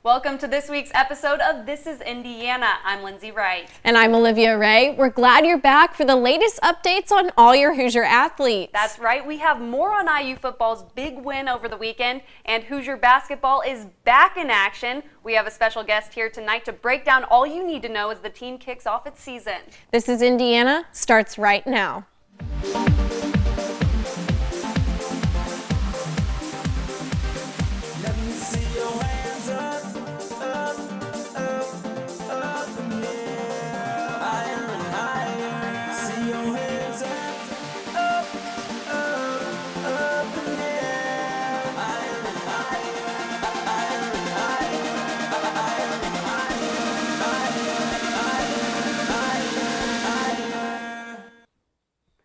Welcome to this week's episode of This is Indiana. I'm Lindsay Wright. And I'm Olivia Ray. We're glad you're back for the latest updates on all your Hoosier athletes. That's right. We have more on IU football's big win over the weekend, and Hoosier basketball is back in action. We have a special guest here tonight to break down all you need to know as the team kicks off its season. This is Indiana starts right now.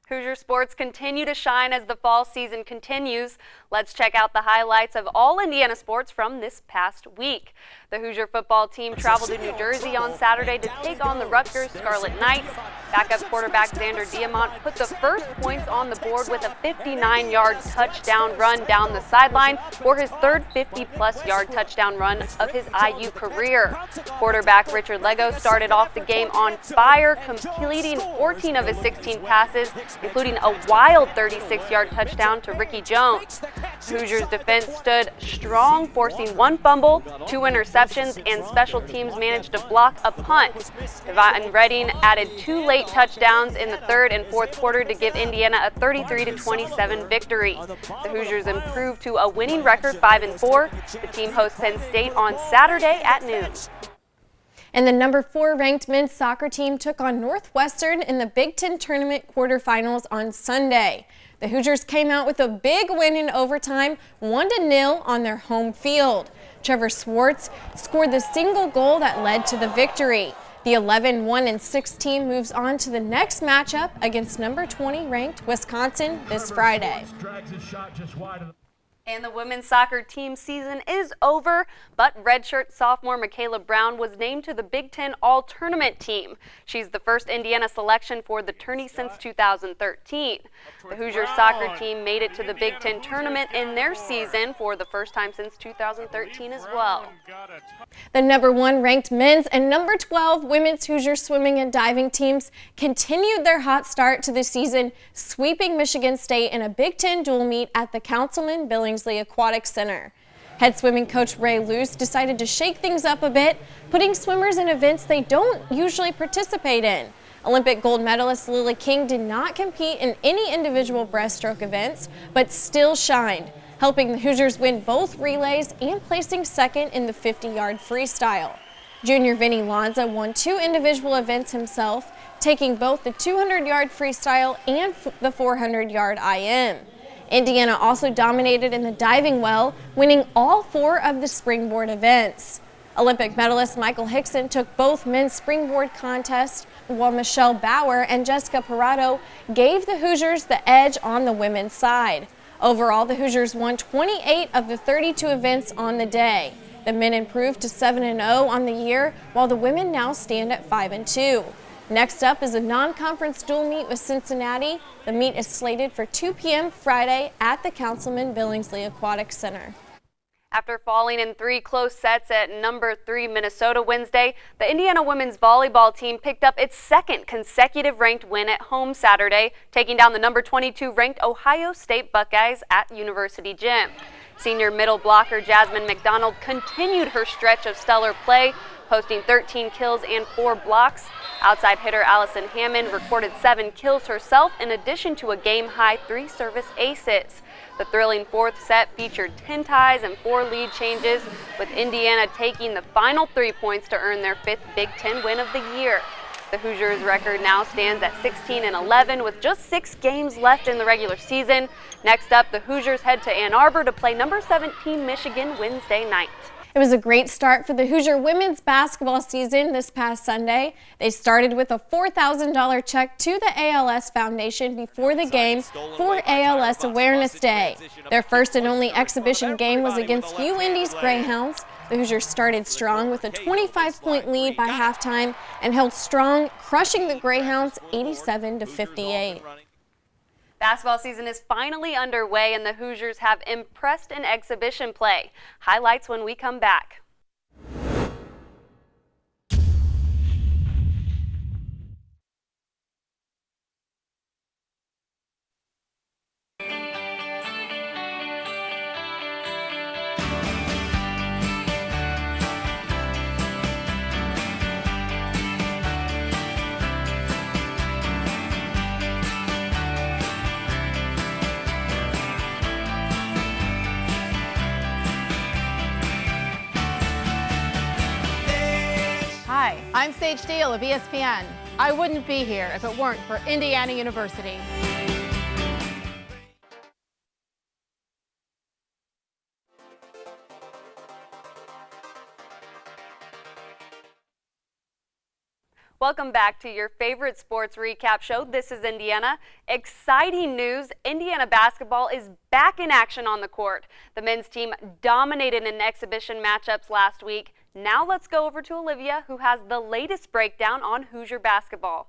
Hoosier sports continue to shine as the fall season continues. Let's check out the highlights of all Indiana sports from this past week. The Hoosier football team traveled to New Jersey on Saturday to take on the Rutgers Scarlet Knights. Backup quarterback Xander Diamont put the first points on the board with a 59-yard touchdown run down the sideline for his third 50-plus yard touchdown run of his IU career. Quarterback Richard Lego started off the game on fire, completing 14 of his 16 passes, including a wild 36-yard touchdown to Ricky Jones. Hoosiers defense stood strong, forcing one fumble, 2 interceptions, and special teams managed to block a punt. Devon Redding added 2 late touchdowns in the third and fourth quarter to give Indiana a 33-27 victory. The Hoosiers improved to a winning record 5-4. The team hosts Penn State on Saturday at noon. And the number 4 ranked men's soccer team took on Northwestern in the Big Ten tournament quarterfinals on Sunday. The Hoosiers came out with a big win in overtime, 1-0 on their home field. Trevor Swartz scored the single goal that led to the victory. The 11-1-6 team moves on to the next matchup against number 20 ranked Wisconsin this Friday. And the women's soccer team season is over, but redshirt sophomore Michaela Brown was named to the Big Ten All-Tournament team. She's the first Indiana selection for the tourney since 2013. The Hoosier soccer team made it to the Big Ten tournament in their season for the first time since 2013 as well. The number 1 ranked men's and number 12 women's Hoosier swimming and diving teams continued their hot start to the season, sweeping Michigan State in a Big Ten dual meet at the Councilman Billingsley Aquatic Center. Head swimming coach Ray Luce decided to shake things up a bit, putting swimmers in events they don't usually participate in. Olympic gold medalist Lily King did not compete in any individual breaststroke events, but still shined, helping the Hoosiers win both relays and placing second in the 50-yard freestyle. Junior Vinny Lanza won 2 individual events himself, taking both the 200-yard freestyle and the 400-yard IM. Indiana also dominated in the diving well, winning all 4 of the springboard events. Olympic medalist Michael Hickson took both men's springboard contests, while Michelle Bauer and Jessica Parado gave the Hoosiers the edge on the women's side. Overall, the Hoosiers won 28 of the 32 events on the day. The men improved to 7-0 on the year, while the women now stand at 5-2. Next up is a non-conference dual meet with Cincinnati. The meet is slated for 2 p.m. Friday at the Councilman Billingsley Aquatic Center. After falling in 3 close sets at number 3 Minnesota Wednesday, the Indiana women's volleyball team picked up its 2nd consecutive ranked win at home Saturday, taking down the number 22 ranked Ohio State Buckeyes at University Gym. Senior middle blocker Jasmine McDonald continued her stretch of stellar play, posting 13 kills and 4 blocks. Outside hitter Allison Hammond recorded 7 kills herself in addition to a game-high 3 service aces. The thrilling 4th set featured 10 ties and 4 lead changes, with Indiana taking the final 3 points to earn their 5th Big Ten win of the year. The Hoosiers' record now stands at 16-11 with just 6 games left in the regular season. Next up, the Hoosiers head to Ann Arbor to play number 17 Michigan Wednesday night. It was a great start for the Hoosier women's basketball season this past Sunday. They started with a $4,000 check to the ALS Foundation before the game for ALS Awareness Day. Their first and only exhibition game was against UIndy's Greyhounds. The Hoosiers started strong with a 25-point lead by halftime and held strong, crushing the Greyhounds 87-58. Basketball season is finally underway and the Hoosiers have impressed in exhibition play. Highlights when we come back. Hi, I'm Sage Steele of ESPN. I wouldn't be here if it weren't for Indiana University. Welcome back to your favorite sports recap show. This is Indiana. Exciting news, Indiana basketball is back in action on the court. The men's team dominated in exhibition matchups last week. Now let's go over to Olivia, who has the latest breakdown on Hoosier basketball.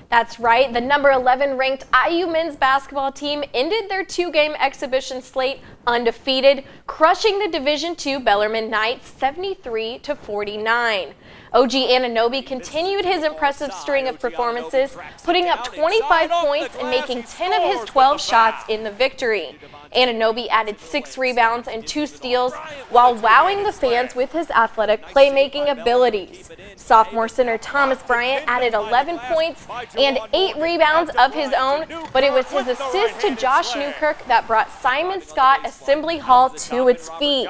That's right, the number 11 ranked IU men's basketball team ended their two-game exhibition slate undefeated, crushing the Division II Bellarmine Knights 73-49. OG Anunoby continued his impressive string of performances, putting up 25 points and making 10 of his 12 shots in the victory. Anunoby added 6 rebounds and 2 steals while wowing the fans with his athletic playmaking abilities. Sophomore center Thomas Bryant added 11 points and 8 rebounds of his own, but it was his assist to Josh Newkirk that brought Simon Scott Assembly Hall to its feet.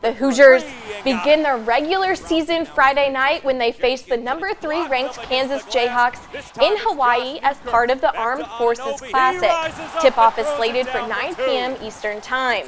The Hoosiers begin their regular season Friday night when they face the number 3 ranked Kansas Jayhawks in Hawaii as part of the Armed Forces Classic. Tip-off is slated for 9 p.m. Eastern Time.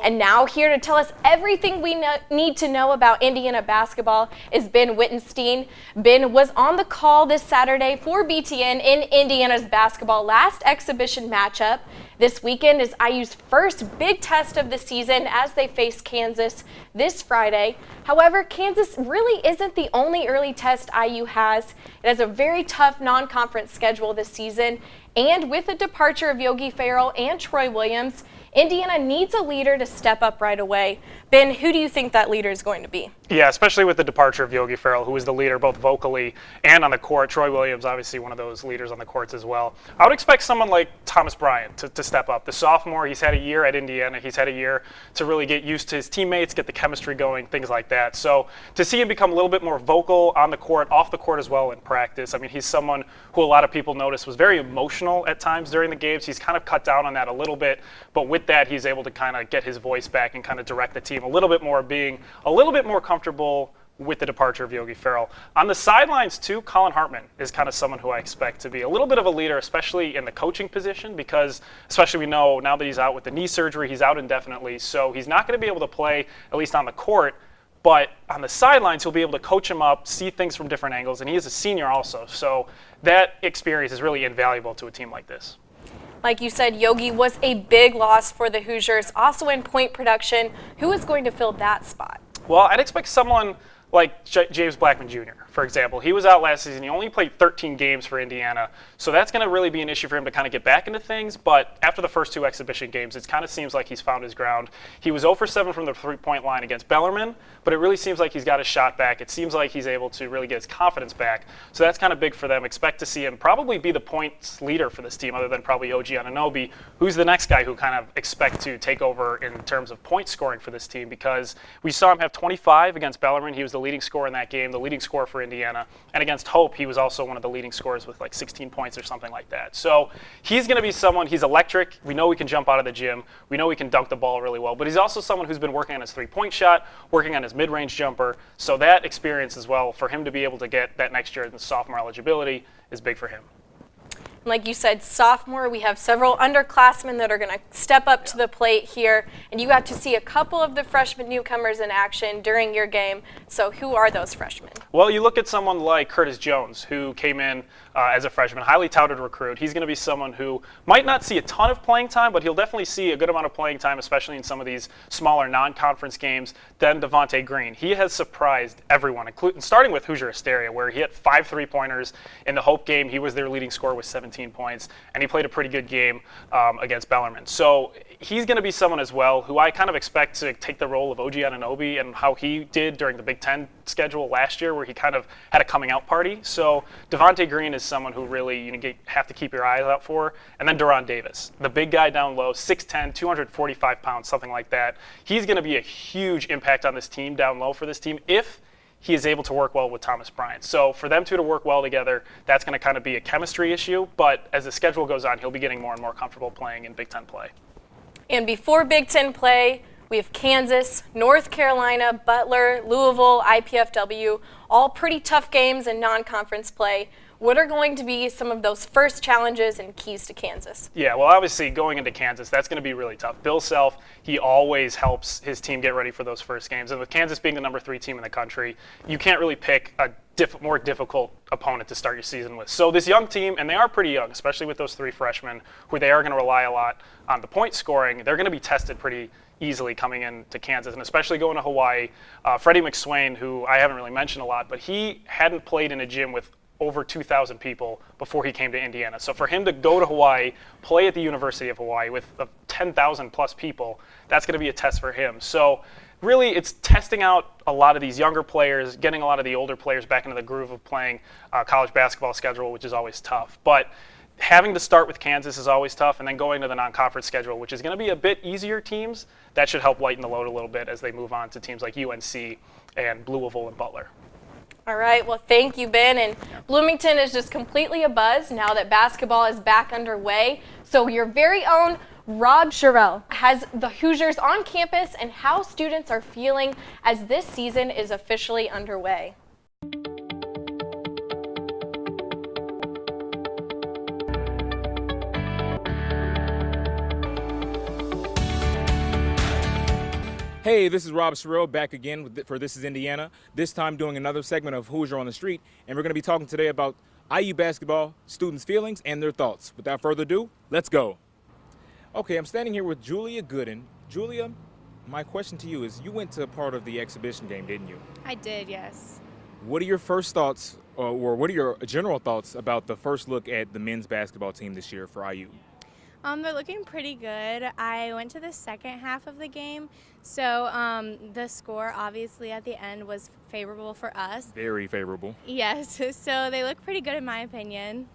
And now here to tell us everything we need to know about Indiana basketball is Ben Wittenstein. Ben was on the call this Saturday for BTN in Indiana's basketball last exhibition matchup. This weekend is IU's first big test of the season as they face Kansas this Friday. However, Kansas really isn't the only early test IU has. It has a very tough non-conference schedule this season, and with the departure of Yogi Ferrell and Troy Williams, Indiana needs a leader to step up right away. Ben, who do you think that leader is going to be? Yeah, especially with the departure of Yogi Ferrell, who was the leader both vocally and on the court. Troy Williams, obviously one of those leaders on the courts as well. I would expect someone like Thomas Bryant to step up. The sophomore, he's had a year at Indiana. He's had a year to really get used to his teammates, get the chemistry going, things like that. So to see him become a little bit more vocal on the court, off the court as well in practice, I mean, he's someone who a lot of people noticed was very emotional at times during the games. He's kind of cut down on that a little bit, but with that, he's able to kind of get his voice back and kind of direct the team a little bit more, being a little bit more comfortable with the departure of Yogi Ferrell. On the sidelines too, Colin Hartman is kind of someone who I expect to be a little bit of a leader, especially in the coaching position, because especially we know now that he's out with the knee surgery, he's out indefinitely, so he's not going to be able to play, at least on the court, but on the sidelines, he'll be able to coach him up, see things from different angles, and he is a senior also, so that experience is really invaluable to a team like this. Like you said, Yogi was a big loss for the Hoosiers, also in point production. Who is going to fill that spot? Well, I'd expect someone like James Blackman Jr., for example. He was out last season. He only played 13 games for Indiana, so that's going to really be an issue for him to kind of get back into things. But after the first 2 exhibition games, it kind of seems like he's found his ground. He was 0 for 7 from the three-point line against Bellarmine, but it really seems like he's got his shot back. It seems like he's able to really get his confidence back. So that's kind of big for them. Expect to see him probably be the points leader for this team, other than probably OG Anunoby, who's the next guy who kind of expect to take over in terms of point scoring for this team, because we saw him have 25 against Bellarmine. He was the leading scorer in that game, the leading scorer for Indiana. And against Hope, he was also one of the leading scorers with like 16 points or something like that. So he's going to be someone, he's electric. We know he can jump out of the gym. We know he can dunk the ball really well. But he's also someone who's been working on his three-point shot, working on his mid-range jumper. So that experience as well, for him to be able to get that next year in the sophomore eligibility, is big for him. Like you said, sophomore, we have several underclassmen that are going to step up to the plate here, and you got to see a couple of the freshman newcomers in action during your game. So who are those freshmen? Well, you look at someone like Curtis Jones, who came in as a freshman, highly touted recruit. He's going to be someone who might not see a ton of playing time, but he'll definitely see a good amount of playing time, especially in some of these smaller non-conference games. Then Devontae Green. He has surprised everyone, including starting with Hoosier Hysteria, where he hit 5 3-pointers in the Hope game. He was their leading scorer with 17 points, and he played a pretty good game against Bellarmine. So he's going to be someone as well who I kind of expect to take the role of OG Anunoby and how he did during the Big Ten schedule last year, where he kind of had a coming out party. So Devontae Green is someone who really have to keep your eyes out for. And then Deron Davis, the big guy down low, 6'10", 245 pounds, something like that. He's going to be a huge impact on this team down low for this team if he is able to work well with Thomas Bryant. So for them two to work well together, that's going to kind of be a chemistry issue. But as the schedule goes on, he'll be getting more and more comfortable playing in Big Ten play. And before Big Ten play, We have Kansas, North Carolina, Butler, Louisville, IPFW, all pretty tough games in non-conference play. What are going to be some of those first challenges and keys to Kansas? Yeah, well, obviously going into Kansas, that's going to be really tough. Bill Self, he always helps his team get ready for those first games. And with Kansas being the #3 team in the country, you can't really pick a more difficult opponent to start your season with. So this young team, and they are pretty young, especially with those 3 freshmen, who they are going to rely a lot on the point scoring, they're going to be tested pretty easily coming into Kansas, and especially going to Hawaii. Freddie McSwain, who I haven't really mentioned a lot, but he hadn't played in a gym with over 2,000 people before he came to Indiana. So for him to go to Hawaii, play at the University of Hawaii with 10,000 plus people, that's going to be a test for him. So really it's testing out a lot of these younger players, getting a lot of the older players back into the groove of playing college basketball schedule, which is always tough. But having to start with Kansas is always tough, and then going to the non-conference schedule, which is going to be a bit easier teams, that should help lighten the load a little bit as they move on to teams like UNC and Louisville and Butler. All right, well, thank you, Ben. And Bloomington is just completely abuzz now that basketball is back underway. So your very own Rob Sherrill has the Hoosiers on campus and how students are feeling as this season is officially underway. Hey, this is Rob Sherrill back again for This is Indiana, this time doing another segment of Hoosier on the Street, and we're going to be talking today about IU basketball, students' feelings, and their thoughts. Without further ado, let's go. Okay, I'm standing here with Julia Gooden. Julia, my question to you is, you went to part of the exhibition game, didn't you? I did, yes. What are your first thoughts, or what are your general thoughts about the first look at the men's basketball team this year for IU? They're looking pretty good. I went to the second half of the game, so the score obviously at the end was favorable for us. Very favorable. Yes, so they look pretty good in my opinion.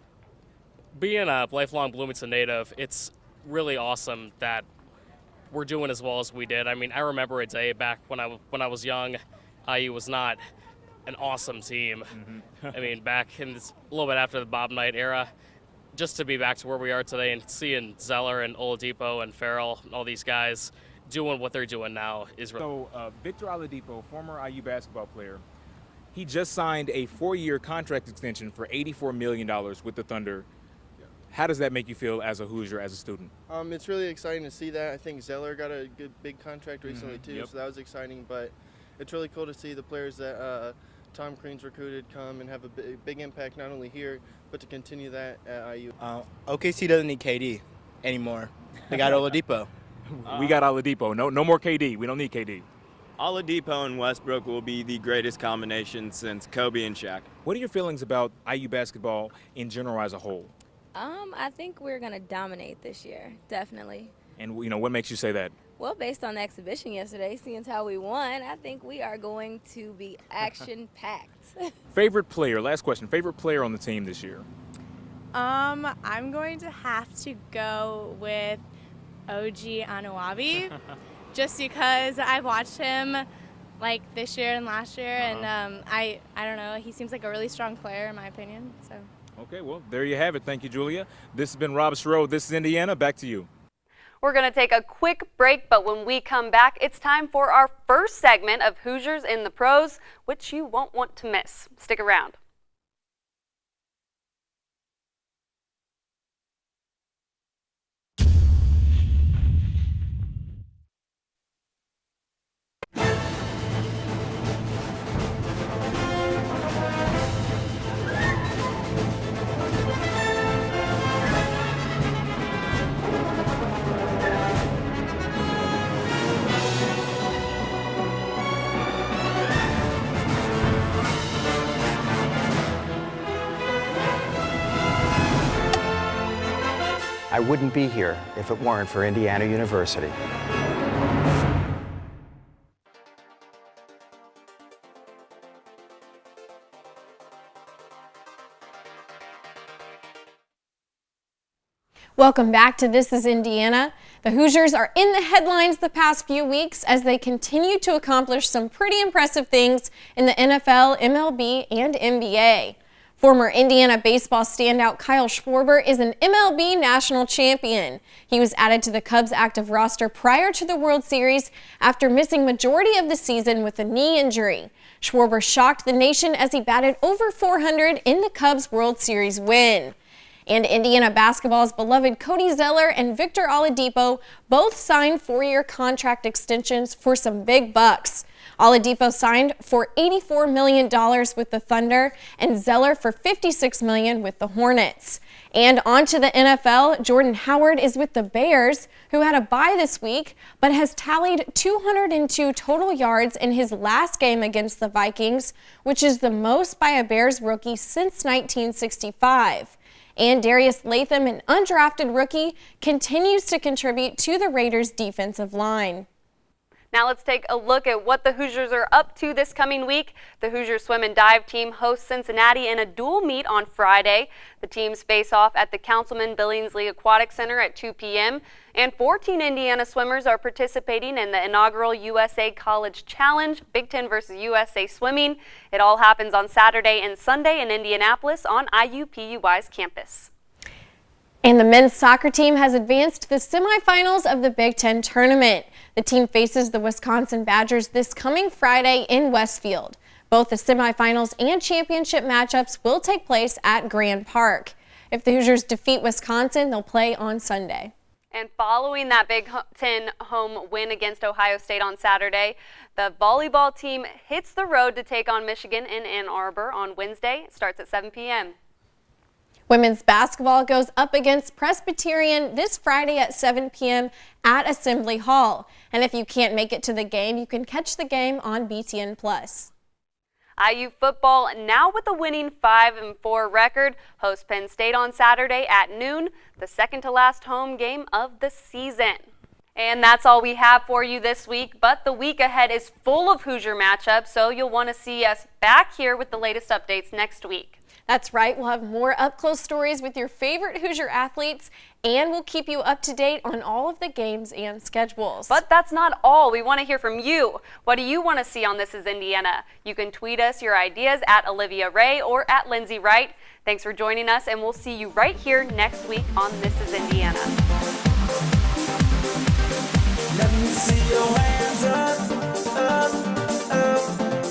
Being a lifelong Bloomington native, it's really awesome that we're doing as well as we did. I mean, I remember a day back when I was young, IU was not an awesome team. I mean, back in this, a little bit after the Bob Knight era. Just to be back to where we are today and seeing Zeller and Oladipo and Farrell and all these guys doing what they're doing now is really. So Victor Oladipo, former IU basketball player, he just signed a 4-year contract extension for $84 million with the Thunder. How does that make you feel as a Hoosier, as a student? It's really exciting to see that. I think Zeller got a good big contract recently too, so that was exciting. But it's really cool to see the players that Tom Crean's recruited come and have a big impact not only here, but to continue that at IU. OKC doesn't need KD anymore. They got Oladipo. We got Oladipo. No more KD. We don't need KD. Oladipo and Westbrook will be the greatest combination since Kobe and Shaq. What are your feelings about IU basketball in general as a whole? I think we're going to dominate this year, definitely. And what makes you say that? Well, based on the exhibition yesterday, seeing how we won, I think we are going to be action-packed. Favorite player, last question, favorite player on the team this year? I'm going to have to go with OG Anunoby, just because I've watched him like this year and last year, and I don't know, he seems like a really strong player in my opinion. So. Okay, well, there you have it. Thank you, Julia. This has been Rob Sherrill. This is Indiana. Back to you. We're going to take a quick break, but when we come back, it's time for our first segment of Hoosiers in the Pros, which you won't want to miss. Stick around. I wouldn't be here if it weren't for Indiana University. Welcome back to This is Indiana. The Hoosiers are in the headlines the past few weeks as they continue to accomplish some pretty impressive things in the NFL, MLB, and NBA. Former Indiana baseball standout Kyle Schwarber is an MLB national champion. He was added to the Cubs active roster prior to the World Series after missing majority of the season with a knee injury. Schwarber shocked the nation as he batted over 400 in the Cubs World Series win. And Indiana basketball's beloved Cody Zeller and Victor Oladipo both signed 4-year contract extensions for some big bucks. Oladipo signed for $84 million with the Thunder and Zeller for $56 million with the Hornets. And on to the NFL, Jordan Howard is with the Bears, who had a bye this week, but has tallied 202 total yards in his last game against the Vikings, which is the most by a Bears rookie since 1965. And Darius Latham, an undrafted rookie, continues to contribute to the Raiders' defensive line. Now let's take a look at what the Hoosiers are up to this coming week. The Hoosier swim and dive team hosts Cincinnati in a dual meet on Friday. The teams face off at the Councilman Billingsley Aquatic Center at 2 p.m. And 14 Indiana swimmers are participating in the inaugural USA College Challenge, Big Ten versus USA Swimming. It all happens on Saturday and Sunday in Indianapolis on IUPUI's campus. And the men's soccer team has advanced to the semifinals of the Big Ten tournament. The team faces the Wisconsin Badgers this coming Friday in Westfield. Both the semifinals and championship matchups will take place at Grand Park. If the Hoosiers defeat Wisconsin, they'll play on Sunday. And following that Big Ten home win against Ohio State on Saturday, the volleyball team hits the road to take on Michigan in Ann Arbor on Wednesday. It starts at 7 p.m. Women's basketball goes up against Presbyterian this Friday at 7 p.m. at Assembly Hall. And if you can't make it to the game, you can catch the game on BTN+. IU football now with a winning 5-4 record hosts Penn State on Saturday at noon, the second to last home game of the season. And that's all we have for you this week, but the week ahead is full of Hoosier matchups, so you'll want to see us back here with the latest updates next week. That's right, we'll have more up-close stories with your favorite Hoosier athletes, and we'll keep you up to date on all of the games and schedules. But that's not all. We want to hear from you. What do you want to see on This Is Indiana? You can tweet us your ideas at Olivia Ray or at Lindsay Wright. Thanks for joining us, and we'll see you right here next week on This Is Indiana. Let me see your hands up, up, up.